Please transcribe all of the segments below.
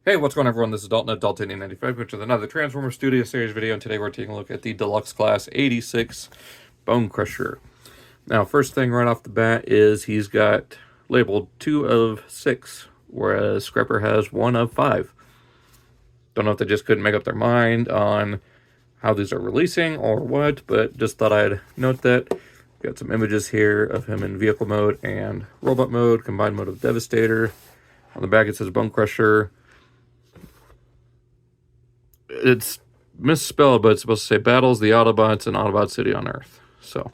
Hey, what's going on, everyone? This is Dalton at Dalton95, which is another Transformer Studio Series video, and today we're taking a look at the Deluxe Class 86 Bonecrusher. Now, first thing right off the bat is he's got labeled 2 of 6, whereas Scrapper has 1 of 5. Don't know if they just couldn't make up their mind on how these are releasing or what, but just thought I'd note that. Got some images here of him in vehicle mode and robot mode, combined mode of Devastator. On the back it says Bonecrusher. It's misspelled, but it's supposed to say battles the Autobots in Autobot City on Earth. So,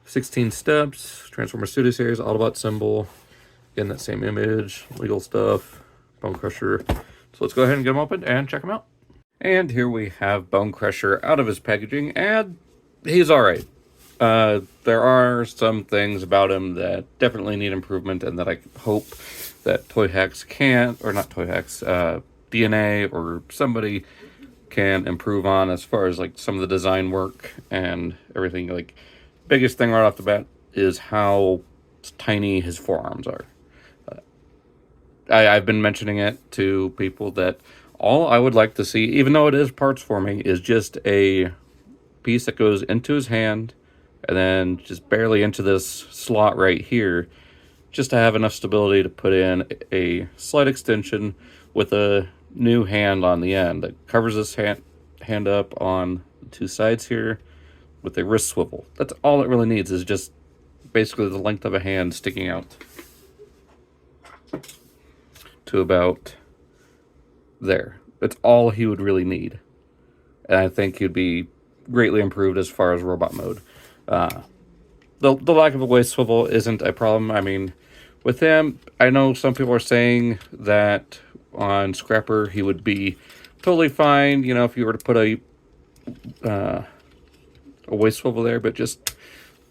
16 steps, Transformer Studio Series, Autobot symbol, again, that same image, legal stuff, Bonecrusher. So let's go ahead and get them open and check them out. And here we have Bonecrusher out of his packaging, and he's alright. There are some things about him that definitely need improvement, and that I hope that Toy Hacks can, or not Toy Hacks, DNA or somebody can improve on, as far as like some of the design work and everything. Like, biggest thing right off the bat is how tiny his forearms are. I've been mentioning it to people that all I would like to see, even though it is parts forming, is just a piece that goes into his hand and then just barely into this slot right here, just to have enough stability to put in a slight extension with a new hand on the end that covers this hand up on the two sides here with a wrist swivel. That's all it really needs, is just basically the length of a hand sticking out to about there. That's all he would really need, and I think he'd be greatly improved as far as robot mode. The lack of a waist swivel isn't a problem. I mean, with him, I know some people are saying that on Scrapper he would be totally fine, you know, if you were to put a waist swivel there, but just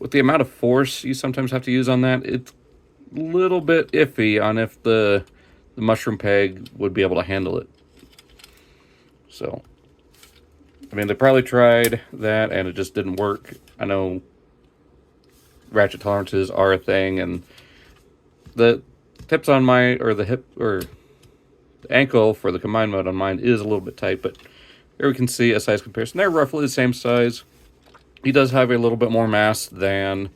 with the amount of force you sometimes have to use on that, it's a little bit iffy on if the mushroom peg would be able to handle it. So, I mean, they probably tried that and it just didn't work. I know ratchet tolerances are a thing, and the tips on my, or the hip, or the ankle for the combined mode on mine is a little bit tight, but here we can see a size comparison. They're roughly the same size. He does have a little bit more mass than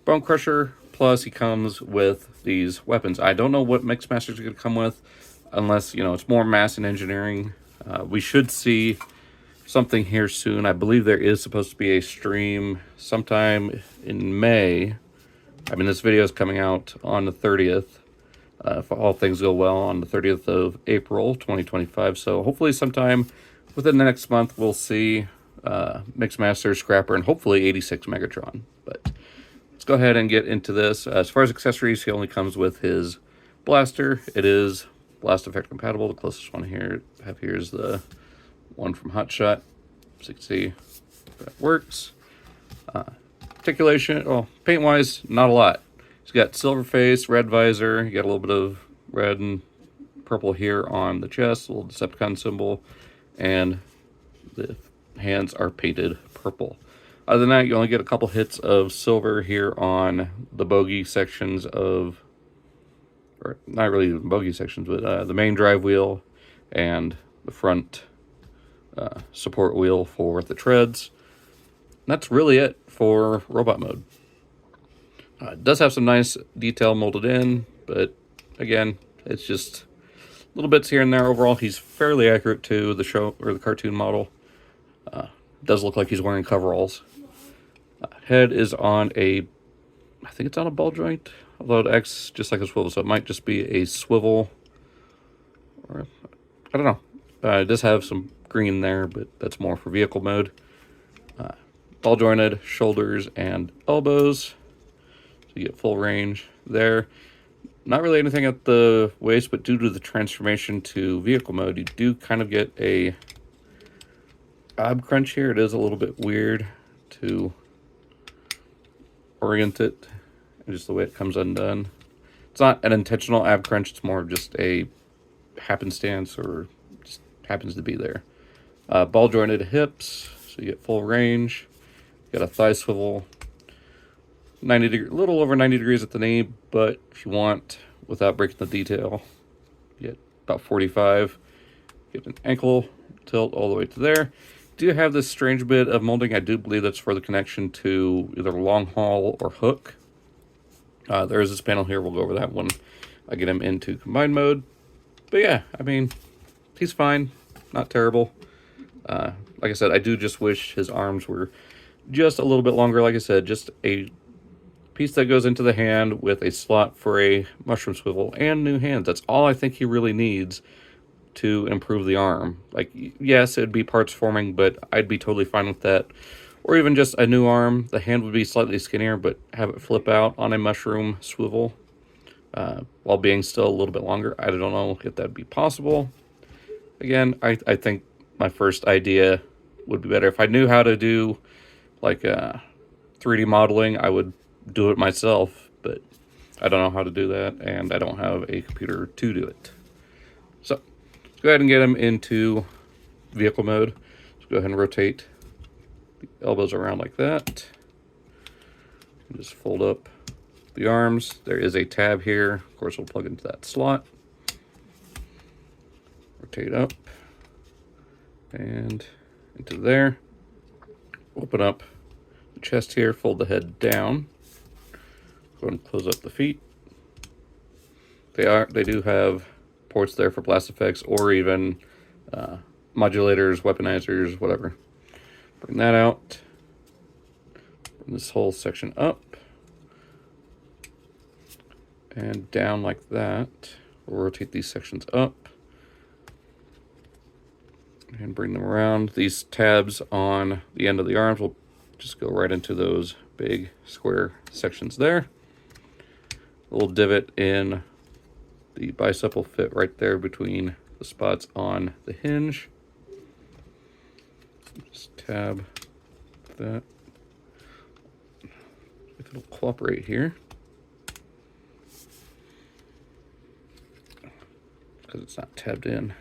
Bonecrusher, plus he comes with these weapons. I don't know what Mixmasters are going to come with, unless, you know, it's more mass and engineering. We should see something here soon. I believe there is supposed to be a stream sometime in May. I mean, this video is coming out on the 30th. If all things go well, on the 30th of April, 2025. So hopefully sometime within the next month, we'll see Mixmaster, Scrapper, and hopefully 86 Megatron. But let's go ahead and get into this. As far as accessories, he only comes with his blaster. It is blast effect compatible. The closest one here I have here is the one from Hot Shot. So you can see that works. Articulation, well, paint-wise, not a lot. He's got silver face, red visor. You got a little bit of red and purple here on the chest, a little Decepticon symbol, and the hands are painted purple. Other than that, you only get a couple hits of silver here on the bogey sections of, or not really the bogey sections, but the main drive wheel and the front support wheel for the treads. And that's really it for robot mode. It does have some nice detail molded in, but again, it's just little bits here and there. Overall, he's fairly accurate to the show, or the cartoon model. Does look like he's wearing coveralls. Head is on a, I think it's on a ball joint, although it acts just like a swivel, so it might just be a swivel, or I don't know. It does have some green there, but that's more for vehicle mode. Ball jointed shoulders and elbows, so you get full range there. Not really anything at the waist, but due to the transformation to vehicle mode, you do kind of get a ab crunch here. It is a little bit weird to orient it, and just the way it comes undone. It's not an intentional ab crunch, it's more of just a happenstance, or just happens to be there. Ball jointed hips, so you get full range. You got a thigh swivel, 90 degree, little over 90 degrees at the knee, but if you want, without breaking the detail, you get about 45. Get an ankle tilt all the way to there. Do have this strange bit of molding. I do believe that's for the connection to either long haul or hook. There is this panel here. We'll go over that when I get him into combined mode. But yeah, I mean, he's fine. Not terrible. Like I said, I do just wish his arms were just a little bit longer. Like I said, just a piece that goes into the hand with a slot for a mushroom swivel and new hands. That's all I think he really needs to improve the arm. Like, yes, it'd be parts forming, but I'd be totally fine with that. Or even just a new arm. The hand would be slightly skinnier, but have it flip out on a mushroom swivel while being still a little bit longer. I don't know if that'd be possible. Again, I think my first idea would be better. If I knew how to do like 3D modeling, I would do it myself, but I don't know how to do that, and I don't have a computer to do it. So let's go ahead and get him into vehicle mode. Let's go ahead and rotate the elbows around like that. And just fold up the arms. There is a tab here. Of course, we'll plug into that slot. Rotate up and into there. Open up the chest here, fold the head down. Go ahead and close up the feet. They do have ports there for blast effects or even modulators, weaponizers, whatever. Bring that out. Bring this whole section up and down like that. We'll rotate these sections up and bring them around. These tabs on the end of the arms will just go right into those big square sections there. A little divot in the bicep will fit right there between the spots on the hinge. Just tab that. If it'll cooperate here. Because it's not tabbed in.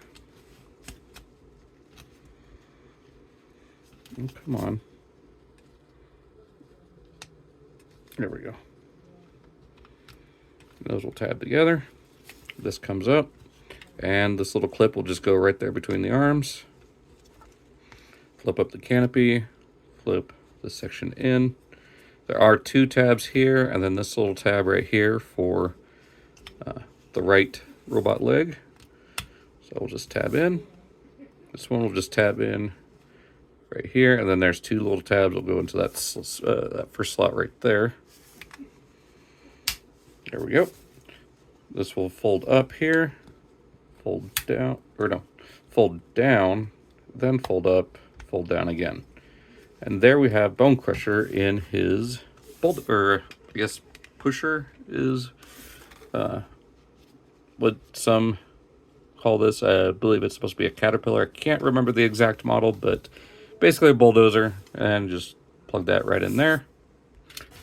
Oh, come on. There we go. Those will tab together. This comes up, and this little clip will just go right there between the arms. Flip up the canopy, flip this section in. There are two tabs here, and then this little tab right here for the right robot leg. So we'll just tab in. This one will just tab in right here, and then there's two little tabs will go into that first slot right there. There we go. This will fold up here, fold down, or no, fold down, then fold up, fold down again. And there we have Bonecrusher in his I guess pusher is what some call this. I believe it's supposed to be a caterpillar. I can't remember the exact model, but basically a bulldozer, and just plug that right in there.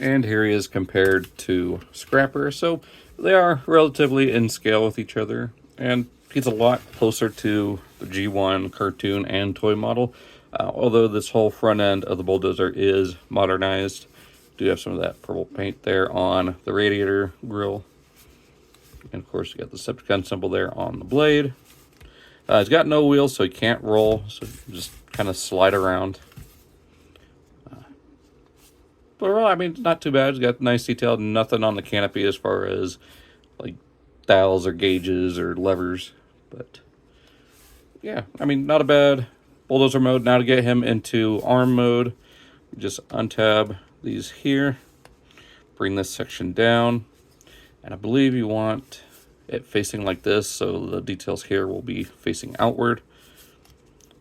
And here he is compared to Scrapper. So they are relatively in scale with each other, and he's a lot closer to the G1 cartoon and toy model. Although this whole front end of the bulldozer is modernized. Do have some of that purple paint there on the radiator grill. And of course you got the Decepticon symbol there on the blade. He's got no wheels, so he can't roll, so just kind of slide around. But well, I mean, not too bad. He's got nice detail, nothing on the canopy as far as like dials or gauges or levers. But yeah, I mean, not a bad bulldozer mode. Now to get him into arm mode, just untab these here, bring this section down, and I believe you want it facing like this, so the details here will be facing outward.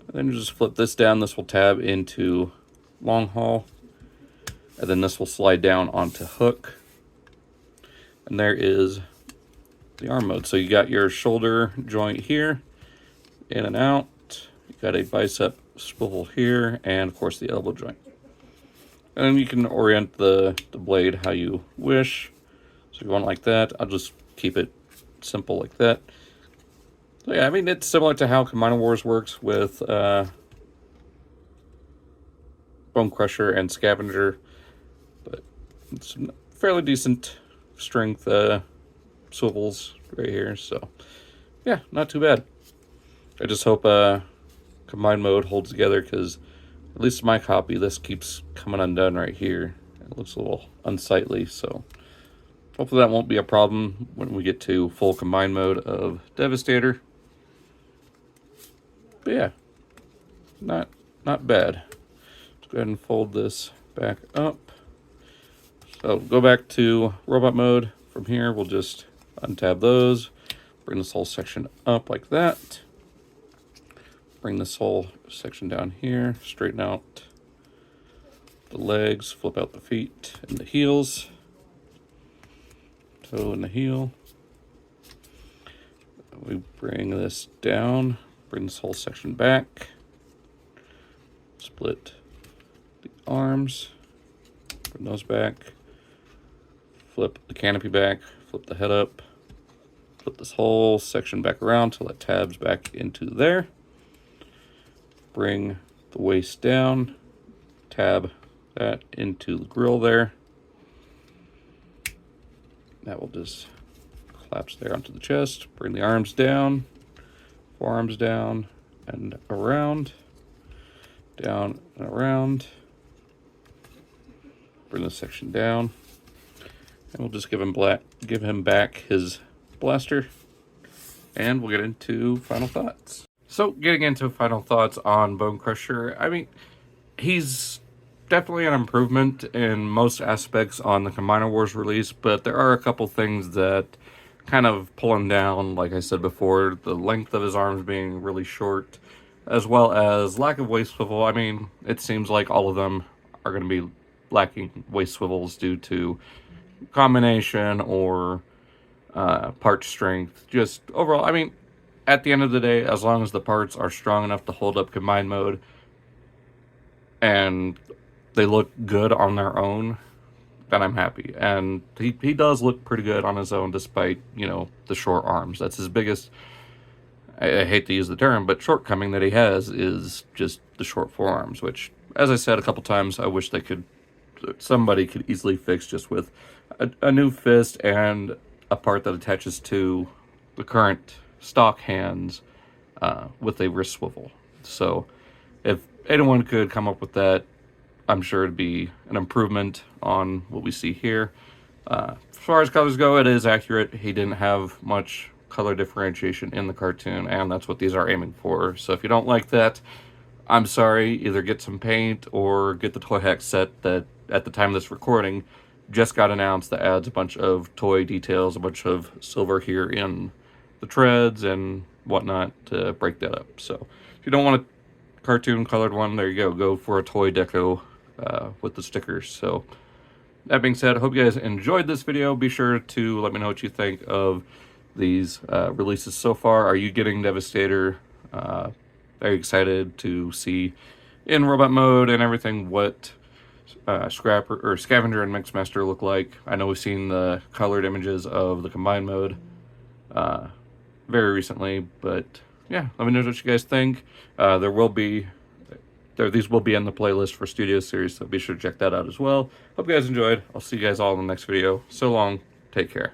And then you just flip this down. This will tab into long haul, and then this will slide down onto hook. And there is the arm mode. So you got your shoulder joint here, in and out. You got a bicep swivel here, and of course the elbow joint. And then you can orient the blade how you wish. So if you want it like that, I'll just keep it simple like that. So yeah, I mean, it's similar to how Combiner Wars works with Bonecrusher and Scavenger, but it's fairly decent strength swivels right here. So yeah, not too bad. I just hope combined mode holds together, because at least my copy, this keeps coming undone right here. It looks a little unsightly, so hopefully that won't be a problem when we get to full combined mode of Devastator. But yeah, not bad. Let's go ahead and fold this back up. So go back to robot mode. From here, we'll just untab those, bring this whole section up like that. Bring this whole section down here, straighten out the legs, flip out the feet and the heels, toe and the heel. We bring this down, bring this whole section back, split the arms, bring those back, flip the canopy back, flip the head up, flip this whole section back around till it tabs back into there. Bring the waist down, tab that into the grill there. That will just collapse there onto the chest. Bring the arms down, forearms down and around, down and around. Bring this section down, and we'll just give him back his blaster, and we'll get into final thoughts. So, getting into final thoughts on Bonecrusher, I mean, he's definitely an improvement in most aspects on the Combiner Wars release, but there are a couple things that kind of pull him down, like I said before, the length of his arms being really short, as well as lack of waist swivel. I mean, it seems like all of them are going to be lacking waist swivels due to combination or part strength. Just overall, I mean, at the end of the day, as long as the parts are strong enough to hold up combined mode and they look good on their own, then I'm happy. And he does look pretty good on his own, despite, you know, the short arms. That's his biggest, I hate to use the term, but shortcoming that he has is just the short forearms, which, as I said a couple times, I wish somebody could easily fix just with a new fist and a part that attaches to the current stock hands with a wrist swivel. So if anyone could come up with that, I'm sure it'd be an improvement on what we see here. As far as colors go, it is accurate. He didn't have much color differentiation in the cartoon, and that's what these are aiming for. So if you don't like that, I'm sorry. Either get some paint or get the Toy Hack set that, at the time of this recording, just got announced, that adds a bunch of toy details, a bunch of silver here in the treads and whatnot to break that up. So if you don't want a cartoon colored one, there you go. Go for a toy deco with the stickers. So that being said, I hope you guys enjoyed this video. Be sure to let me know what you think of these releases so far. Are you getting Devastator? Very excited to see in robot mode and everything what Scrapper or Scavenger and Mixmaster look like. I know we've seen the colored images of the combined mode very recently, but yeah, let me know what you guys think. These will be in the playlist for Studio Series, so be sure to check that out as well. Hope you guys enjoyed. I'll see you guys all in the next video. So long. Take care.